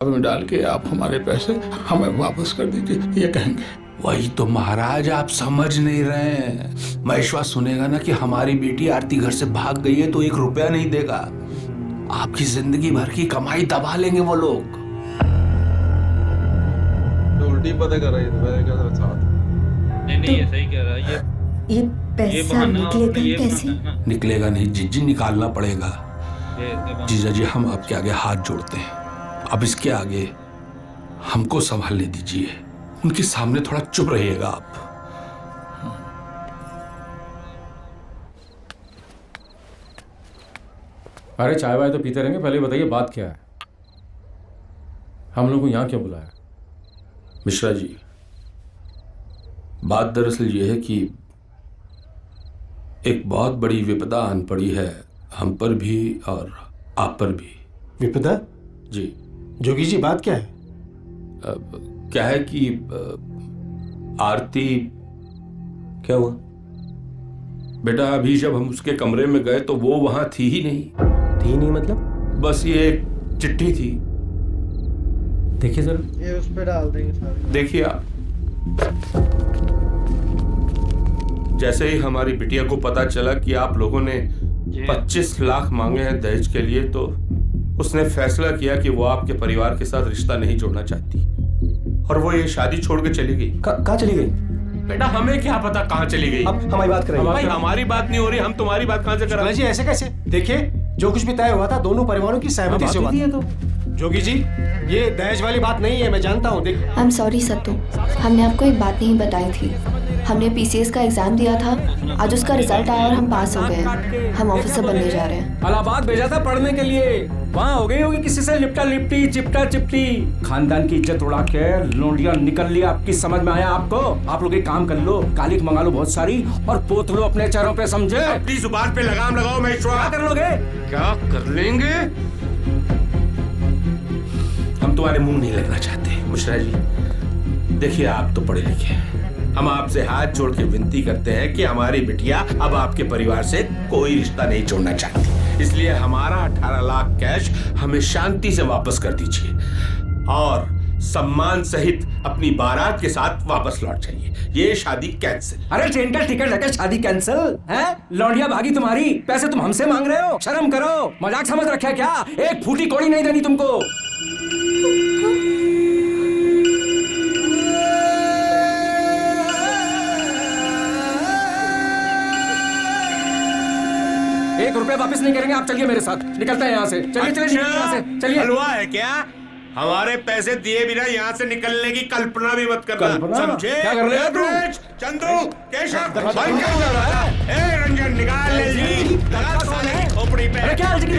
में डाल के आप हमारे पैसे हमें वापस कर दीजिए, ये कहेंगे। वही तो महाराज, आप समझ नहीं रहे हैं। महेश्वर सुनेगा ना कि हमारी बेटी आरती घर से भाग गई है तो 1 रुपया नहीं देगा। आपकी जिंदगी भर की कमाई दबा लेंगे वो लोग। तो उल्टी पता कर रही है, मैं क्या साथ। नहीं ये सही कह रहा है। ये पैसा निकलेगा कैसे? निकलेगा नहीं जीजी, निकालना पड़ेगा। जीजा जी, हम आपके आगे हाथ जोड़ते हैं। अब इसके आगे हमको संभालने दीजिए। उनके सामने थोड़ा चुप रहिएगा आप। अरे चाय वाय तो पीते रहेंगे, पहले बताइए बात क्या है? हम लोग को यहाँ क्यों बुलाया? मिश्रा जी, बात दरअसल ये है कि एक बहुत बड़ी विपदा आन पड़ी है हम पर भी और आप पर भी। विपदा? जी जोगी जी, बात क्या है? क्या है कि आरती। क्या हुआ बेटा? अभी जब हम उसके कमरे में गए तो वो वहां थी ही नहीं। थी नहीं मतलब? बस ये एक चिट्ठी थी। देखिए जरा। ये उस पे डाल देंगे सारे। देखिए आप। जैसे ही हमारी बिटिया को पता चला कि आप लोगों ने 25 लाख मांगे हैं दहेज के लिए, तो उसने फैसला किया कि वो आपके परिवार के साथ रिश्ता नहीं जोड़ना चाहती और वो ये शादी छोड़ के चली गई। कहाँ चली गई? बेटा हमें क्या पता कहाँ चली गई। अब हमारी बात करेंगे। भाई हमारी बात नहीं हो रही, हम तुम्हारी बात कहाँ से करें? जी ऐसे कैसे? देखिए, जो कुछ भी तय हुआ था दोनों परिवारों की सहमति से हुआ था। जोगी जी, ये दहेज वाली बात नहीं है, मैं जानता हूँ। देख, आई एम सॉरी सत्तू, हमने आपको एक बात नहीं बताई थी। हमने पीसीएस का एग्जाम दिया था, आज उसका रिजल्ट आया और हम पास हो गए। हम ऑफिसर बनने जा रहे हैं। इलाहाबाद भेजा था पढ़ने के लिए, वहाँ हो गई होगी किसी से लिपटा लिपटी, चिपटा चिपटी। खानदान की इज्जत उड़ा के लोंडिया निकल लिया। आपकी समझ में आया आपको? आप लोग एक काम कर लो, कालिक मंगा लो बहुत सारी और पोत लो अपने चेहरों पे, समझे? अपनी जुबान पे लगाम लगाओ महेश्वर। क्या कर लोगे? क्या कर लेंगे? हम तुम्हारे मुंह नहीं लगना चाहते मिश्रा जी। देखिए, आप तो पढ़े लिखे हैं। हम आपसे हाथ जोड़ के विनती करते हैं कि हमारी बिटिया अब आपके परिवार से कोई रिश्ता नहीं जोड़ना चाहती, इसलिए हमारा 18 लाख कैश हमें शांति से वापस कर दीजिए और सम्मान सहित अपनी बारात के साथ वापस लौट जाइए। ये शादी कैंसिल। अरे ट्रेन का टिकट लेकर शादी कैंसिल है? लौंडिया भागी तुम्हारी, पैसे तुम हमसे मांग रहे हो? शर्म करो, मजाक समझ रखा क्या? एक फूटी कौड़ी नहीं देनी तुमको। एक रुपया वापस नहीं करेंगे। आप चलिए मेरे साथ, निकलते हैं यहाँ से। चलिए चलिए यहाँ से चलिए। हलवा है क्या? हमारे पैसे दिए बिना यहाँ से निकलने की कल्पना भी मत करना, समझे? क्या कर रहे हो तुम? चंदू, केशव, बंद कर दो। ए रंजन, निकाल ले जी, लगा साले की खोपड़ी पे। अरे क्या निकल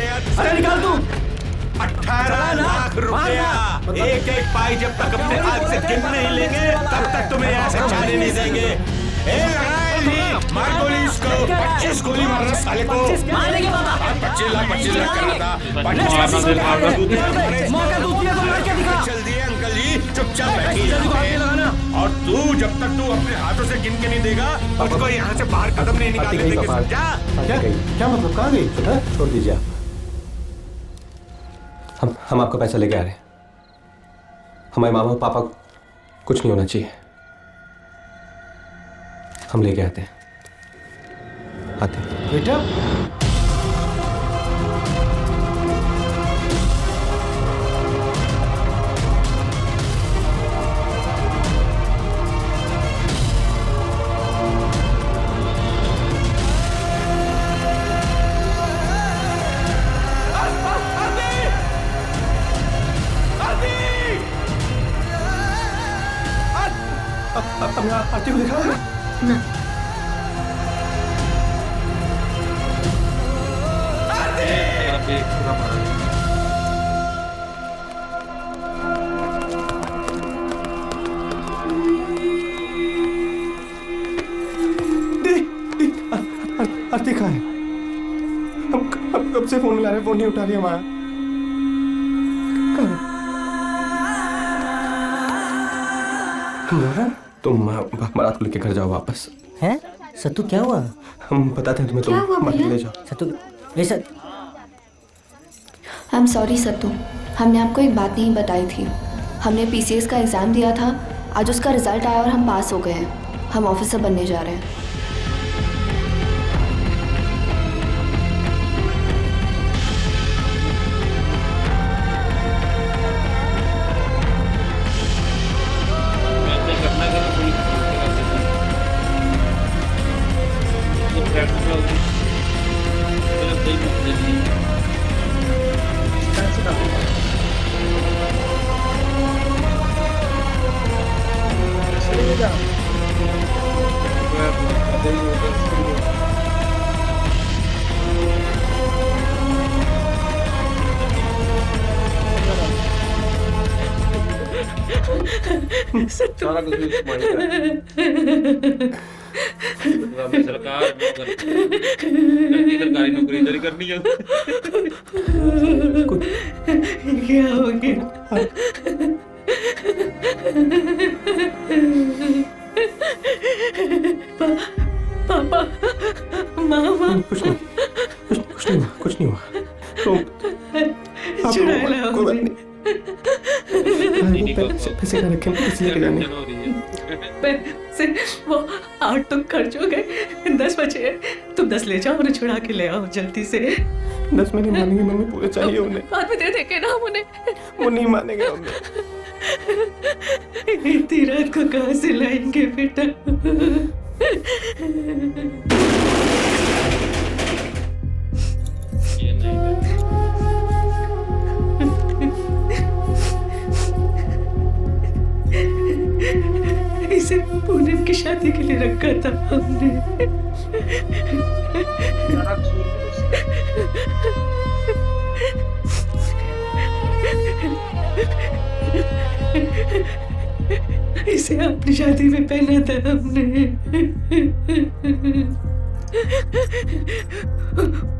यार। अरे निकाल तू। 18 लाख रुपया, एक एक पाई जब तक अपने हाथ से गिन नहीं लेंगे तब तक तुम्हें यहाँ से जाने नहीं देंगे। ए राय जी, मार गोली इसको। 25 गोली मारना साले को। 25 लाख करना था। 25 लाख चल दिए अंकल जी, चुपचाप बैठिए। और तू जब तक तू अपने हाथों से गिन के नहीं देगा तुझको यहाँ से बाहर कदम नहीं निकालने देंगे, समझा? क्या मतलब? कहाँ गई? छोड़ दीजिए आप। हम आपका पैसा लेके आ रहे हैं। हमारे मामा और पापा कुछ नहीं होना चाहिए। हम लेके आते हैं। बेटा, आरती को दिखा ना। आरती कहाँ है? हम कब से फोन मिला रहे हैं, फोन नहीं उठा रही हमारा। तुम बारात को लेके घर जाओ वापस। हैं? सत्तू क्या हुआ? हम बताते हैं तुम्हें, तुम मत ले जाओ। सत्तू ये सब आई एम सॉरी सत्तू, हमने आपको एक बात नहीं बताई थी। हमने पीसीएस का एग्ज़ाम दिया था, आज उसका रिजल्ट आया और हम पास हो गए हैं। हम ऑफिसर बनने जा रहे हैं। मैं करना करूँ कोई सारा कुछ माइंड है। सरकार सरकारी नौकरी इधर ही करनी है। क्या हो गया? पापा, मामा, कुछ नहीं हुआ, कुछ नहीं हुआ। तुम चुड़ैल है कोई बात नहीं। पैसे का रखें, पैसे लेके जाने। टेंशन हो रही है। पैसे वो 8 तो खर्च हो गए, 10 बचे हैं। तुम 10 ले जाओ, उन्हें छुड़ा के ले आओ जल्दी से। 10 में नहीं मानेंगे मम्मी, पूरे चाहिए उन्हें। बाद में दे देंगे ना हम उन्हें। वो नहीं मानेंगे मम्मी। इतनी रात को कहाँ से लाएंगे बेटा? ये नहीं है। इसे पूनम की शादी के लिए रखा था हमने। सारा कसूर भी इसे अपनी शादी में पहना था हमने।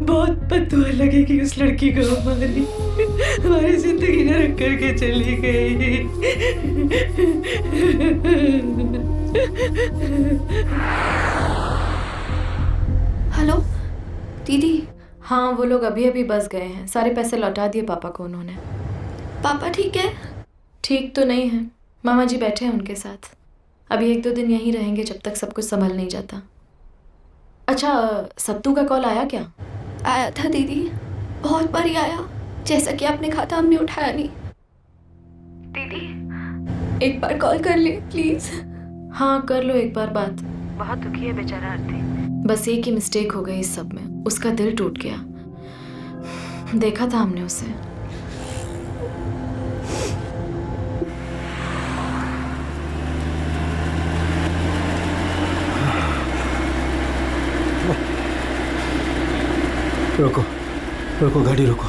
बहुत बददुआ लगेगी उस लड़की को हमारी जिंदगी नरक करके चली गई। हेलो दीदी। हाँ, वो लोग अभी अभी बस गए हैं। सारे पैसे लौटा दिए पापा को उन्होंने। पापा ठीक है? ठीक तो नहीं है, मामा जी बैठे हैं उनके साथ। अभी 1-2 दिन यहीं रहेंगे जब तक सब कुछ संभल नहीं जाता। अच्छा, सत्तू का कॉल आया क्या? आया था दीदी, बहुत बार ही आया। जैसा कि आपने कहा था, हमने उठाया नहीं। दीदी एक बार कॉल कर ले प्लीज। हाँ, कर लो एक बार बात। बहुत दुखी है बेचारा आरती। बस एक ही मिस्टेक हो गई इस सब में, उसका दिल टूट गया। देखा था हमने उसे। रोको, रोको, गाड़ी रोको।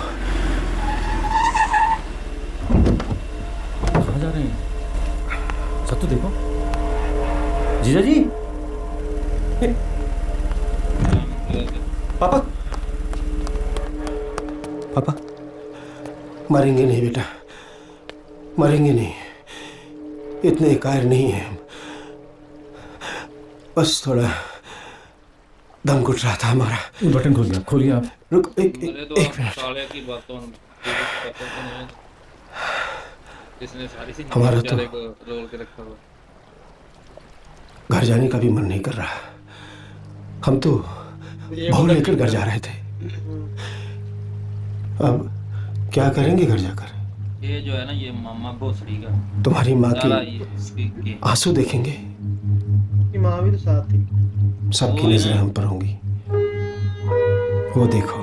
कहाँ जा रहे हैं? सत्तू देखो। जीजा जी। पापा, पापा, मरेंगे नहीं बेटा, मरेंगे नहीं। इतने कायर नहीं है हम। बस थोड़ा दम घुट रहा था हमारा। ये बटन खोल दिया, खोलिए आप। रुक, एक मिनट। मिनट। की बात तो हम इसने सारी सी हमारा तो को रोल के रखा हुआ। घर जाने का भी मन नहीं कर रहा। हम तो बहू लेकर घर जा रहे थे। अब क्या करेंगे घर जाकर? ये जो है ना, ये मामा भोसड़ी का तुम्हारी माँ सारा की ये इसकी आंसू देखेंगे। की माँ भी तो साथ थी। सबकी नजरें हम पर होंगी। वो देखो,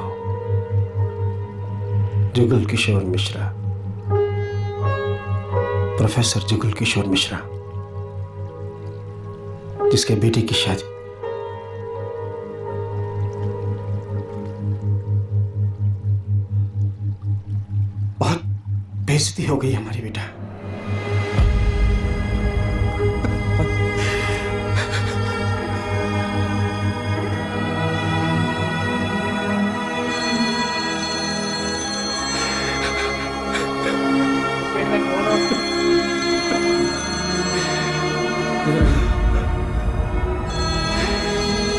जुगल किशोर मिश्रा, प्रोफेसर जुगल किशोर मिश्रा, जिसके बेटे की शादी। बहुत बेइज्जती हो गई हमारी बेटा।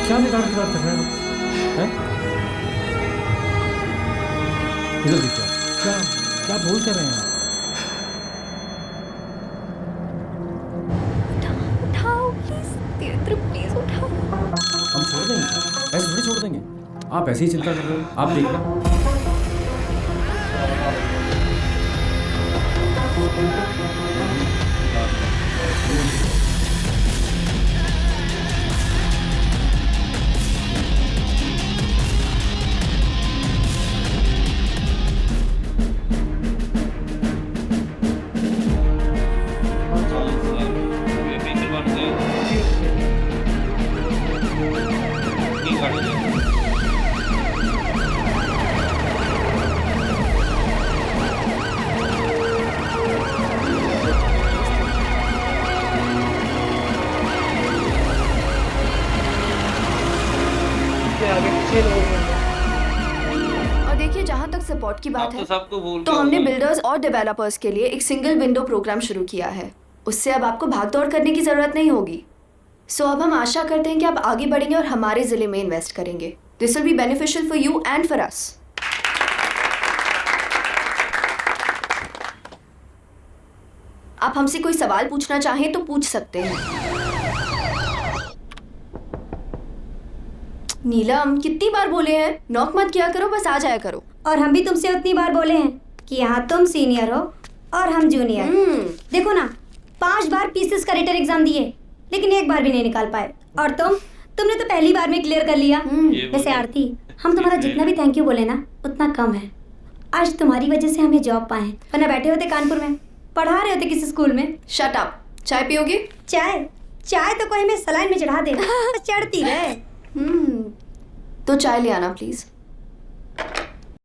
क्या निकाल की बात कर रहे हैं? इधर देखिए क्या क्या बोल कर रहे हैं? उठाओ प्लीज, तीर्थ प्लीज उठाओ। हम छोड़ देंगे, ऐसे थोड़ी छोड़ देंगे। आप ऐसे ही चिंता कर रहे हो, आप देख रहे हो। ये फिंगर बन गए ये काट दिया इसके आगे पीछे लोग हैं। और देखिए, जहाँ तक सपोर्ट की बात आप तो है, सबको भूल तो गए हमने हो। बिल्डर्स और डेवलपर्स के लिए एक सिंगल विंडो प्रोग्राम शुरू किया है। उससे अब आपको भागदौड़ करने की जरूरत नहीं होगी। सो अब हम आशा करते हैं कि आप आगे बढ़ेंगे और हमारे जिले में इन्वेस्ट करेंगे। This will be beneficial for you and for us. आप हमसे कोई सवाल पूछना चाहें तो पूछ सकते हैं। नीलम, कितनी बार बोले हैं नॉक मत किया करो, बस आ जाया करो। और हम भी तुमसे उतनी बार बोले हैं कि यहाँ तुम सीनियर हो और हम जूनियर। देखो ना, 5 बार पीसीएस का रिटन एग्जाम दिए लेकिन एक बार भी नहीं निकाल पाए। और तुमने तो पहली बार में क्लियर कर लिया। वैसे आरती, हम तुम्हारा जितना भी थैंक यू बोले ना उतना कम है। आज तुम्हारी वजह से हमें जॉब पाए, वरना बैठे होते कानपुर में, पढ़ा रहे होते किसी स्कूल में। Shut up. चाय पियोगे? चाय तो कोई हमें सलाइन में चढ़ा दे, चढ़ती रहे। तो चाय ले आना प्लीज।